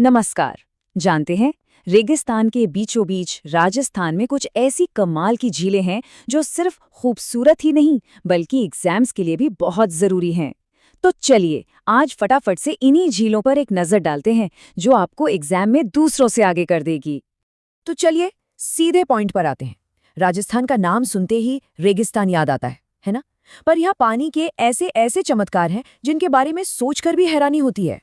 नमस्कार। जानते हैं, रेगिस्तान के बीचों बीच राजस्थान में कुछ ऐसी कमाल की झीलें हैं जो सिर्फ खूबसूरत ही नहीं बल्कि एग्जाम्स के लिए भी बहुत जरूरी हैं। तो चलिए आज फटाफट से इन्हीं झीलों पर एक नजर डालते हैं जो आपको एग्जाम में दूसरों से आगे कर देगी। तो चलिए सीधे पॉइंट पर आते हैं। राजस्थान का नाम सुनते ही रेगिस्तान याद आता है ना? पर यहाँ पानी के ऐसे ऐसे चमत्कार हैं जिनके बारे में सोचकर भी हैरानी होती है।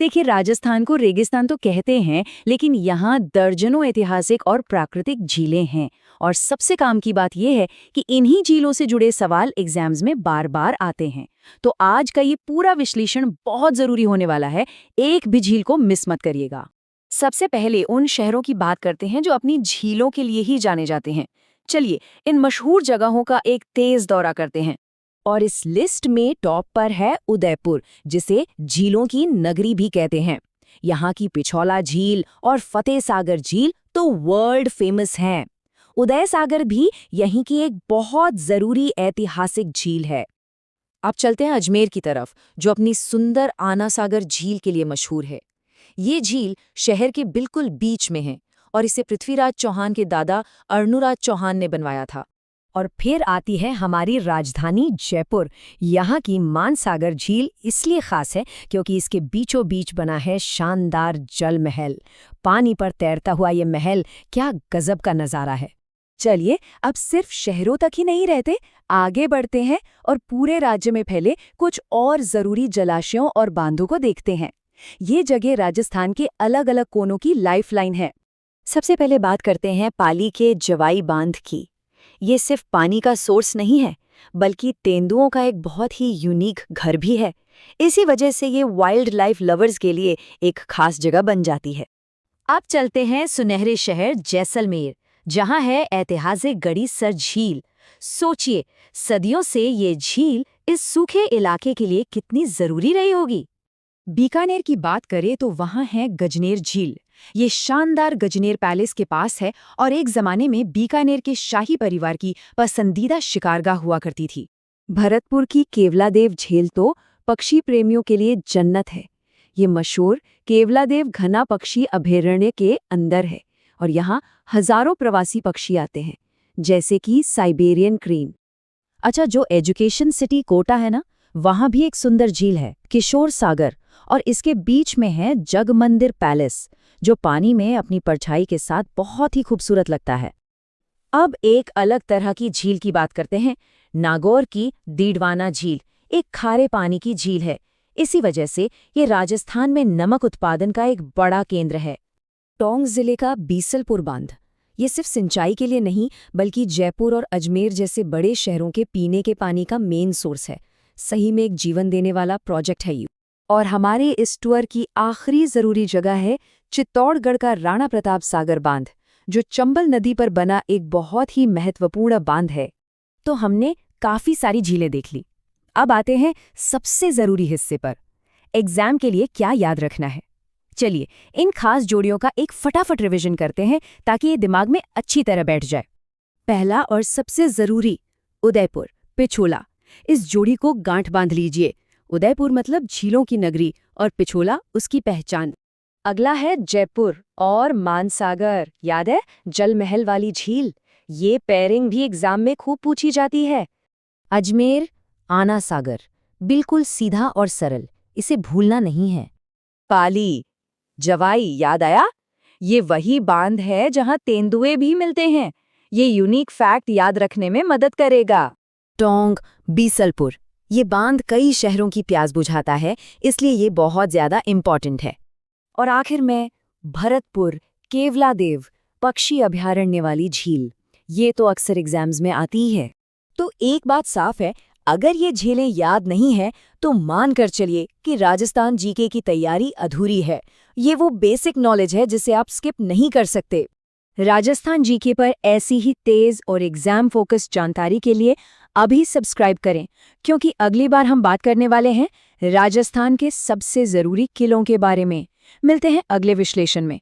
देखिए, राजस्थान को रेगिस्तान तो कहते हैं, लेकिन यहाँ दर्जनों ऐतिहासिक और प्राकृतिक झीलें हैं। और सबसे काम की बात यह है कि इन्हीं झीलों से जुड़े सवाल एग्जाम्स में बार बार आते हैं। तो आज का ये पूरा विश्लेषण बहुत जरूरी होने वाला है, एक भी झील को मिस मत करिएगा। सबसे पहले उन शहरों की बात करते हैं जो अपनी झीलों के लिए ही जाने जाते हैं। चलिए इन मशहूर जगहों का एक तेज दौरा करते हैं। और इस लिस्ट में टॉप पर है उदयपुर, जिसे झीलों की नगरी भी कहते हैं। यहाँ की पिछौला झील और फतेह सागर झील तो वर्ल्ड फेमस हैं। उदय सागर भी यहीं की एक बहुत जरूरी ऐतिहासिक झील है। अब चलते हैं अजमेर की तरफ, जो अपनी सुंदर आना सागर झील के लिए मशहूर है। ये झील शहर के बिल्कुल बीच में है और इसे पृथ्वीराज चौहान के दादा अर्णुराज चौहान ने बनवाया था। और फिर आती है हमारी राजधानी जयपुर। यहाँ की मानसागर झील इसलिए खास है क्योंकि इसके बीचों बीच बना है शानदार जल महल। पानी पर तैरता हुआ ये महल क्या गजब का नज़ारा है। चलिए अब सिर्फ शहरों तक ही नहीं रहते, आगे बढ़ते हैं और पूरे राज्य में फैले कुछ और जरूरी जलाशयों और बांधों को देखते हैं। ये जगह राजस्थान के अलग अलग कोनों की लाइफलाइन है। सबसे पहले बात करते हैं पाली के जवाई बांध की। ये सिर्फ पानी का सोर्स नहीं है, बल्कि तेंदुओं का एक बहुत ही यूनिक घर भी है। इसी वजह से ये वाइल्ड लाइफ लवर्स के लिए एक खास जगह बन जाती है। अब चलते हैं सुनहरे शहर जैसलमेर, जहां है ऐतिहासिक गड़ीसर झील। सोचिए, सदियों से ये झील इस सूखे इलाके के लिए कितनी जरूरी रही होगी। बीकानेर की बात करें तो वहां है गजनेर झील। ये शानदार गजनेर पैलेस के पास है और एक जमाने में बीकानेर के शाही परिवार की पसंदीदा शिकारगाह हुआ करती थी। भरतपुर की केवलादेव झील तो पक्षी प्रेमियों के लिए जन्नत है। ये मशहूर केवलादेव घना पक्षी अभयारण्य के अंदर है और यहाँ हजारों प्रवासी पक्षी आते हैं, जैसे कि साइबेरियन क्रेन। अच्छा, जो एजुकेशन सिटी कोटा है ना, वहाँ भी एक सुंदर झील है, किशोर सागर, और इसके बीच में है जगमंदिर पैलेस, जो पानी में अपनी परछाई के साथ बहुत ही खूबसूरत लगता है। अब एक अलग तरह की झील की बात करते हैं। नागौर की डीडवाना झील एक खारे पानी की झील है। इसी वजह से ये राजस्थान में नमक उत्पादन का एक बड़ा केंद्र है। टोंक जिले का बीसलपुर बांध, ये सिर्फ सिंचाई के लिए नहीं बल्कि जयपुर और अजमेर जैसे बड़े शहरों के पीने के पानी का मेन सोर्स है। सही में एक जीवन देने वाला प्रोजेक्ट है ये। और हमारे इस टूर की आखिरी जरूरी जगह है चित्तौड़गढ़ का राणा प्रताप सागर बांध, जो चंबल नदी पर बना एक बहुत ही महत्वपूर्ण बांध है। तो हमने काफी सारी झीलें देख ली। अब आते हैं सबसे जरूरी हिस्से पर, एग्जाम के लिए क्या याद रखना है। चलिए इन खास जोड़ियों का एक फटाफट रिवीजन करते हैं ताकि ये दिमाग में अच्छी तरह बैठ जाए। पहला और सबसे जरूरी, उदयपुर पिछोला। इस जोड़ी को गांठ बांध लीजिए। उदयपुर मतलब झीलों की नगरी और पिछोला उसकी पहचान। अगला है जयपुर और मानसागर, याद है जल महल वाली झील। ये पेयरिंग भी एग्जाम में खूब पूछी जाती है। अजमेर आना सागर, बिल्कुल सीधा और सरल, इसे भूलना नहीं है। पाली जवाई, याद आया? ये वही बांध है जहां तेंदुए भी मिलते हैं। ये यूनिक फैक्ट याद रखने में मदद करेगा। टोंक बीसलपुर, ये बांध कई शहरों की प्यास बुझाता है, इसलिए ये बहुत ज्यादा इम्पॉर्टेंट है। और आखिर में भरतपुर केवलादेव पक्षी अभयारण्य वाली झील, ये तो अक्सर एग्जाम्स में आती ही है। तो एक बात साफ है, अगर ये झीलें याद नहीं है तो मान कर चलिए कि राजस्थान जीके की तैयारी अधूरी है। ये वो बेसिक नॉलेज है जिसे आप स्किप नहीं कर सकते। राजस्थान जीके पर ऐसी ही तेज और एग्जाम फोकस्ड जानकारी के लिए अभी सब्सक्राइब करें, क्योंकि अगली बार हम बात करने वाले हैं राजस्थान के सबसे जरूरी किलों के बारे में। मिलते हैं अगले विश्लेषण में।